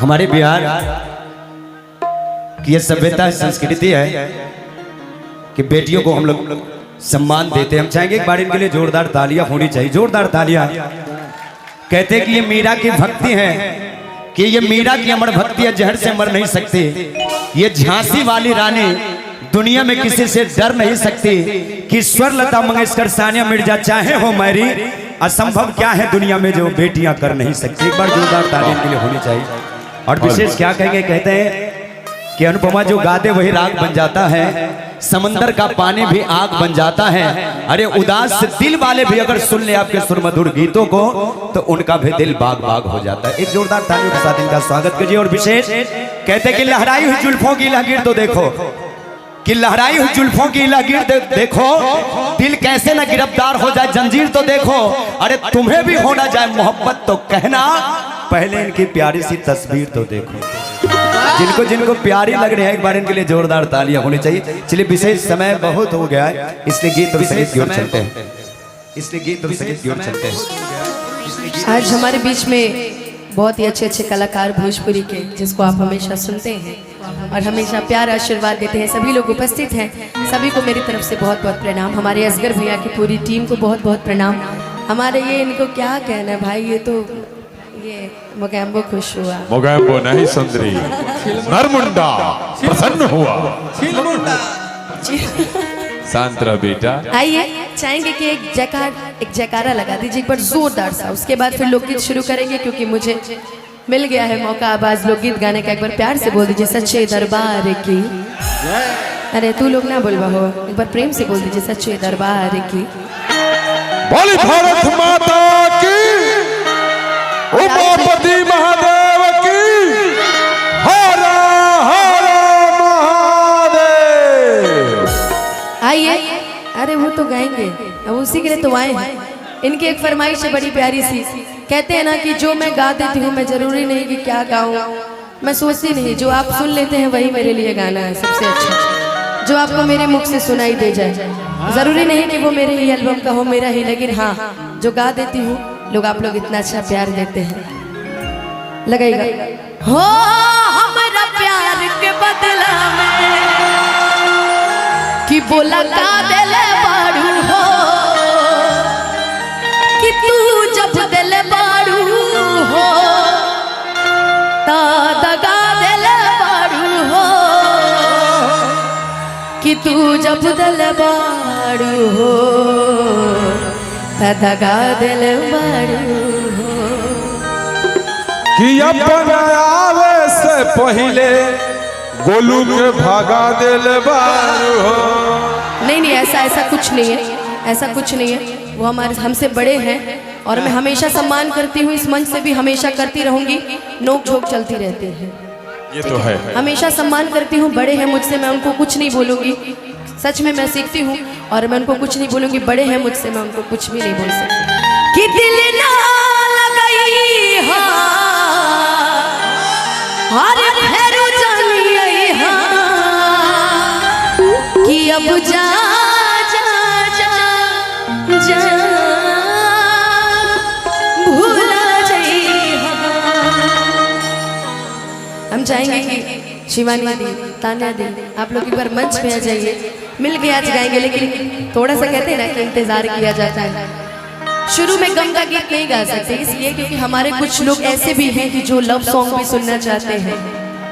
हमारे बिहार की ये सभ्यता संस्कृति है कि बेटियों को हम लोग सम्मान देते हैं। हम चाहेंगे एक बार इनके लिए जोरदार तालियां होनी चाहिए, जोरदार तालियां। कहते हैं कि ये मीरा की भक्ति है, कि ये मीरा की अमर भक्ति है, जहर से मर नहीं सकती। ये झांसी वाली रानी दुनिया में किसी से डर नहीं सकती। कि स्वर लता मंगेशकर, सानिया मिर्जा चाहे हो मैरी, असंभव क्या है दुनिया में जो बेटियां कर नहीं सकती। एक बार जोरदार तालियों के लिए होनी चाहिए। और विशेष क्या कहेंगे, कहते हैं कि अनुपमा जो गाते वही राग बन जाता है, समंदर का पानी भी आग बन जाता है। अरे उदास दिल वाले भी अगर सुन ले आपके सुरमधुर गीतों को तो उनका भी दिल बाग बाग हो जाता है। एक जोरदार तालियों के साथ इनका स्वागत कीजिए। और विशेष कहते हैं कि लहराई हुई जुल्फों की लकीर तो देखो, कि लहराई हुई जुल्फों की लकीर देखो, दिल कैसे ना गिरफ्तार हो जाए जंजीर तो देखो। अरे तुम्हें भी होना जाए मोहब्बत तो कहना, पहले इनकी प्यारी सी तस्वीर तो देखो। जिनको जिनको प्यारी लग रही है एक बार इनके लिए जोरदार तालियां होनी चाहिए। चलिए विशेष समय बहुत हो गया है, इसलिए गीत और संगीत की ओर चलते हैं, इसलिए गीत और संगीत की ओर चलते हैं। आज हमारे बीच में बहुत ही अच्छे अच्छे कलाकार भोजपुरी के, जिसको आप हमेशा सुनते हैं और हमेशा प्यार आशीर्वाद देते हैं, सभी लोग उपस्थित हैं। सभी को मेरी तरफ से बहुत बहुत प्रणाम। हमारे असगर भैया की पूरी टीम को बहुत बहुत प्रणाम। हमारे ये इनको क्या कहना है भाई, ये तो ये मोगैम्बो खुश हुआ, मोगैम्बो नहीं सुंदरी, नरमुंडा प्रसन्न हुआ। शांत रह बेटा। आइए चाहेंगे कि एक जयकारा लगा दीजिए एक बार जोरदार सा, उसके बाद फिर लोकगीत शुरू करेंगे, क्योंकि मुझे मिल गया है मौका आवाज लोकगीत गाने का। एक बार प्यार से बोल दीजिए सच्चे दरबार की। अरे तू लोग ना बोलवा हो, एक बार प्रेम से बोल दीजिए सच्चे दरबार की। बोली भारत माता की, उमापति महादेव की, हर हर महादेव। आइए, अरे वो तो गाएंगे, अब उसी के लिए तो आए हैं। इनकी एक फरमाइश है बड़ी प्यारी सी, कहते हैं ना कि जो मैं गा देती हूँ मैं जरूरी नहीं कि क्या गाऊं, मैं सोचती नहीं, जो आप सुन लेते हैं वही मेरे लिए गाना है सबसे अच्छा, जो आपको मेरे मुख से सुनाई दे जाए। जरूरी नहीं कि वो मेरे ही एल्बम का हो, मेरा ही, लेकिन हाँ जो गा देती हूँ लोग, आप लोग इतना अच्छा प्यार देते हैं। लगाइएगा हो हमारा प्यार के बदला में कि बोला का दिल बारू हो, कि तू जब दिल बारू हो ता दगा दिल बारू हो, कि तू जब दिल बारू हो ता दगा दिल बारू हो। कि अपन आवे से पहले गोलू के भागा दिल बारू हो। नहीं ऐसा कुछ नहीं है, ऐसा कुछ नहीं है। वो हमारे हमसे बड़े हैं और मैं हमेशा सम्मान करती हूँ, इस मंच से भी हमेशा करती रहूंगी। नोक झोंक चलती रहती है, ये तो है। हमेशा सम्मान करती हूँ। बड़े हैं मुझसे, मैं उनको कुछ नहीं बोलूंगी। सच में मैं सीखती हूँ और मैं उनको कुछ नहीं बोलूंगी। बड़े हैं मुझसे, मैं उनको कुछ भी नहीं बोल सकती। कि दिल ना लगाई हाँ, कि अब जा भूला जाइए। हम चाहेंगे कि शिवानी दी, तान्या दी, आप लोग एक बार मंच पे आ जाइए। मिल के आज गाएंगे, लेकिन थोड़ा सा कहते हैं ना कि इंतजार किया जाता है। शुरू में गम का गीत नहीं गा सकते, इसलिए क्योंकि हमारे कुछ लोग ऐसे भी हैं कि जो लव सॉन्ग भी सुनना चाहते हैं,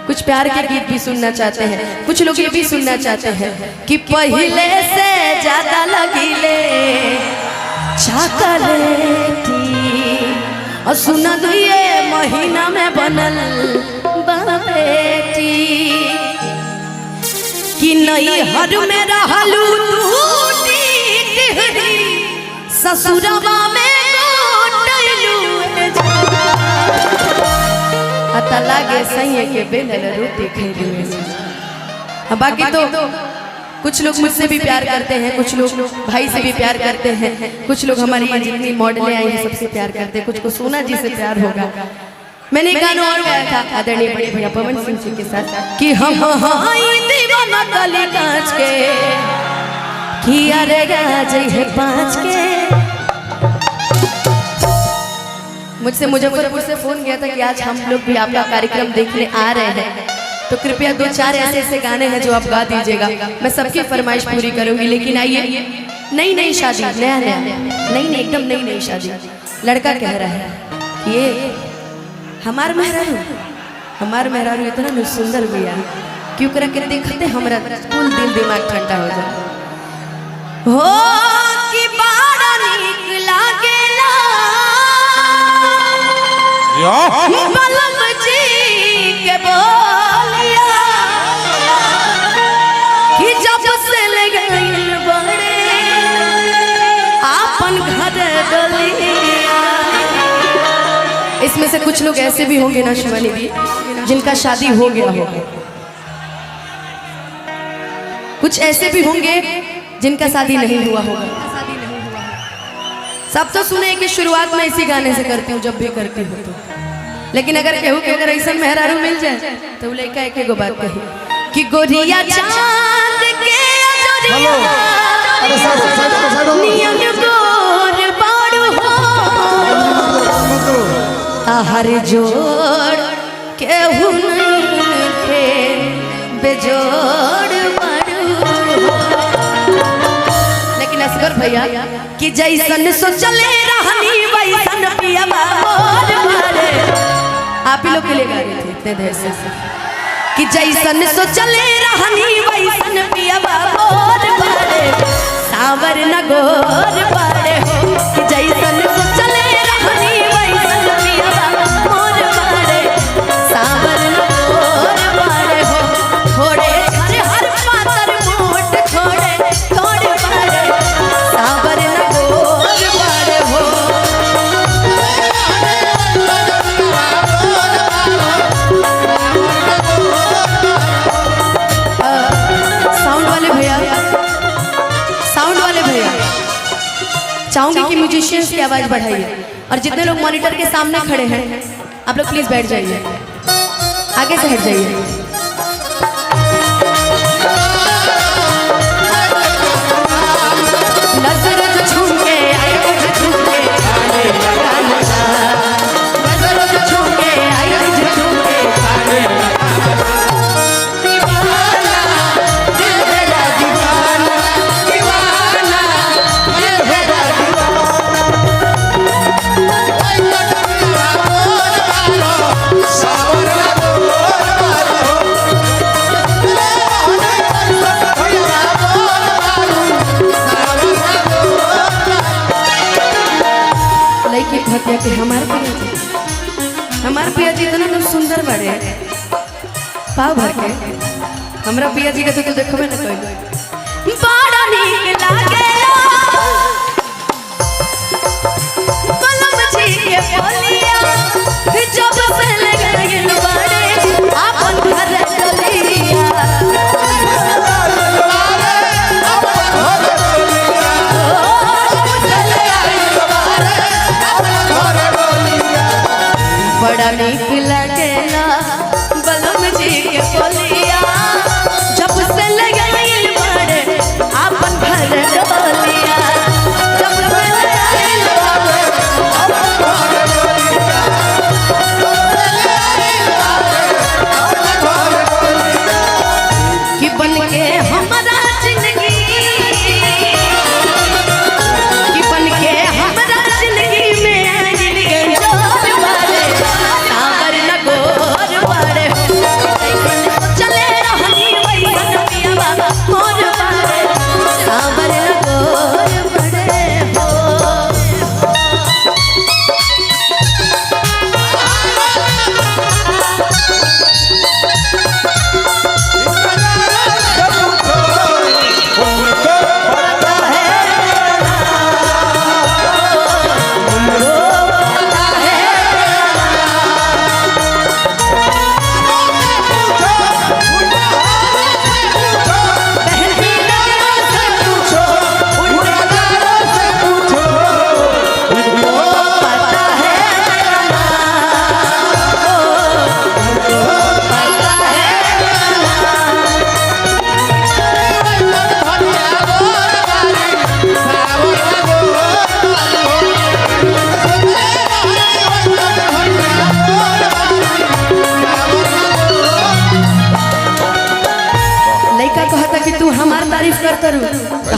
कुछ प्यार के गीत भी सुनना चाहते हैं। कुछ लोग ये भी सुनना चाहते हैं कि पहले से ज्यादा लगीले चॉकलेटी, और सुना दो ये महीना में बनल बेटी, कि नई हर में रहलू ससुरवा में अता लागे सही के बेलल रोटी खेलू। बाकी तो कुछ लोग मुझसे भी प्यार करते हैं, कुछ लोग भाई से भी प्यार करते हैं, कुछ लोग हमारी जितनी मॉडलें आई हैं सबसे प्यार करते हैं, कुछ को सोना जी से प्यार होगा। मैंने गाना और गाया था आदरणीय बड़े भैया पवन सिंह जी के साथ कि हम दीवाना गली कांच के, कि अरे गाज है पाँच के, मुझसे मुजफ्फरपुर से फोन गया था कि आज हम लोग भी आपका कार्यक्रम देखने आ रहे हैं, तो कृपया 2-4 ऐसे ऐसे गाने हैं जो आप गा दीजिएगा। मैं सबकी फरमाइश पूरी करूंगी। लेकिन आइए, नई नई शादी, नया नया नई एकदम नई नई शादी, लड़का कह रहा है ये हमार मेहरारू इतना न सुंदर भैया, क्यों करा के देखते हमरा कुल दिल दिमाग ठंडा हो जाए। हो कि बड़ा नीक लागेला बलम जी के बोलिया, कि जब से लगल बड़े आपन घर डलिया। इसमें से कुछ लोग ऐसे भी होंगे ना शिवानी दी, जिनका शादी हो गया होगा, कुछ ऐसे भी होंगे जिनका शादी नहीं हुआ होगा। सब तो सुने कि शुरुआत में इसी गाने से करती हूँ जब भी करती हूँ तो, लेकिन अगर केहू के अगर ऐसा मेहरारू मिल जाए तो वो लड़का एक गो बात कही कि गोरिया चांद के नियन गोर बाड़ू हो, हर जोड़ केहू नहीं थे बेजोड़ बाड़ू हो। लेकिन असगर भैया कि जैसन सोचले रहनी वैसन पिया मोर मारे, आप ही लोग के लिए गा रहे थे इतने देर से कि जैसन सोचले रहनी वैसन पिया मोर मारे, सावर न गोर पारे हो, कि जैसन सोचले रहनी वैसन पिया मोर मारे, सावर न गोर पारे हो, थोड़े हर पातर मोट थोड़े थोड़े पारे, सावर न गोर पारे हो। चाहूंगी कि म्यूजिशियंस की आवाज बढ़ाइए, और जितने लोग मॉनिटर के सामने खड़े हैं आप लोग प्लीज बैठ जाइए, आगे से हट जाइए। कि हमार पिया जी इतना तो सुंदर बड़े पाव भर के, हमरा पिया जी के तो देखबे न कोई बड़ा नीक लागेला बलम जी के बोलिया, जब से लगल बड़े आपन घर डलिया। बड़ा नीक लगेला बलम जी के बोलिया, जब से लगल बड़े आपन घर डलिया, जब से लगल कि बन के हमारा जिंदगी, कि बन के हमारा जिंदगी में आइल गए सावर न गोर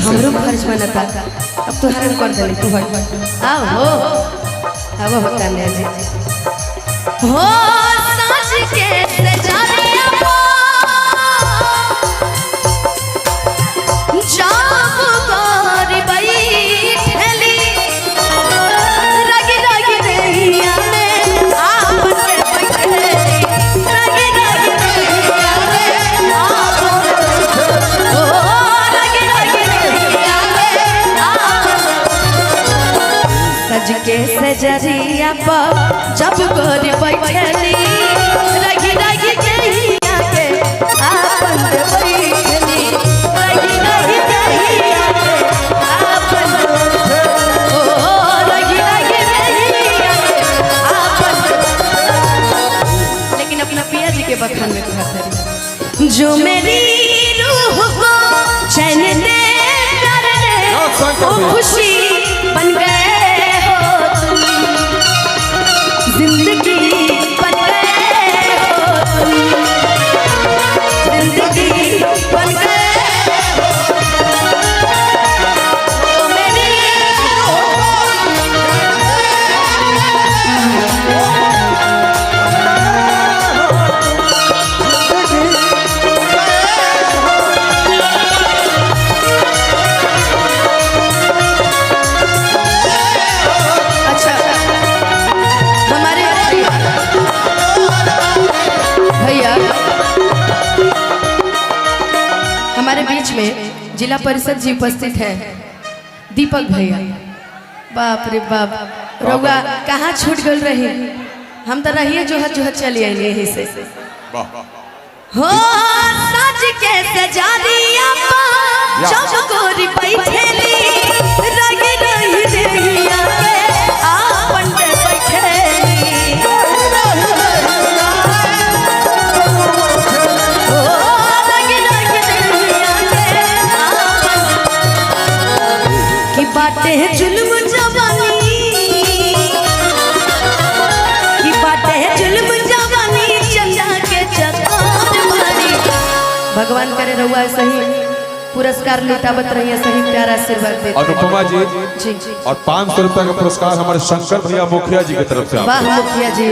हमरो फर्ज बनता। अब तो हरण कर देली तू हट आओ हो अब हो कन्या जी हो साज के सजारिया पा जाप गोरी बैठली रगी रगी रहिया में आप के बैठली रगी रगी रहिया में आप ओ रगी रगी रहिया में आप सज के सजरिया पर जब गोरी बैठली रगी रगी रहिया के आपन बैठली रगी रगी रहिया के आपन ओ रगी रगी रहिया के आपन। लेकिन अपना पिया जी के बखान में कहते जो मेरी रूह को चैन दे दे वो खुशी बन गए हो तुम जिंदगी बन गए हो तुम जिंदगी बन गए हो मेरी अच्छा हमारे भैया हमारे बीच में जिला परिषद जी उपस्थित है दीपक भैया। बाप रे बाप रउआ कहाँ छूट गल रही हम तो रहिए जोहत जोहत चली आई यहीं से हो साज के सजारिया पा जब गोरी बैठली रगी रही रहिया के आपन बैठली ओ रगी रगी रहिया के आपन की बाटे जुल्म जवानी की बाटे जुल्म जवानी चंदा के चकोर मारी। भगवान करे रहुआ सही पुरस्कार लुटावत रहिए सही प्यारा आशीर्वाद देते। अनुपमा जी जी और 500 रुपया का पुरस्कार हमारे शंकर भैया मुखिया जी की तरफ से वाह मुखिया जी।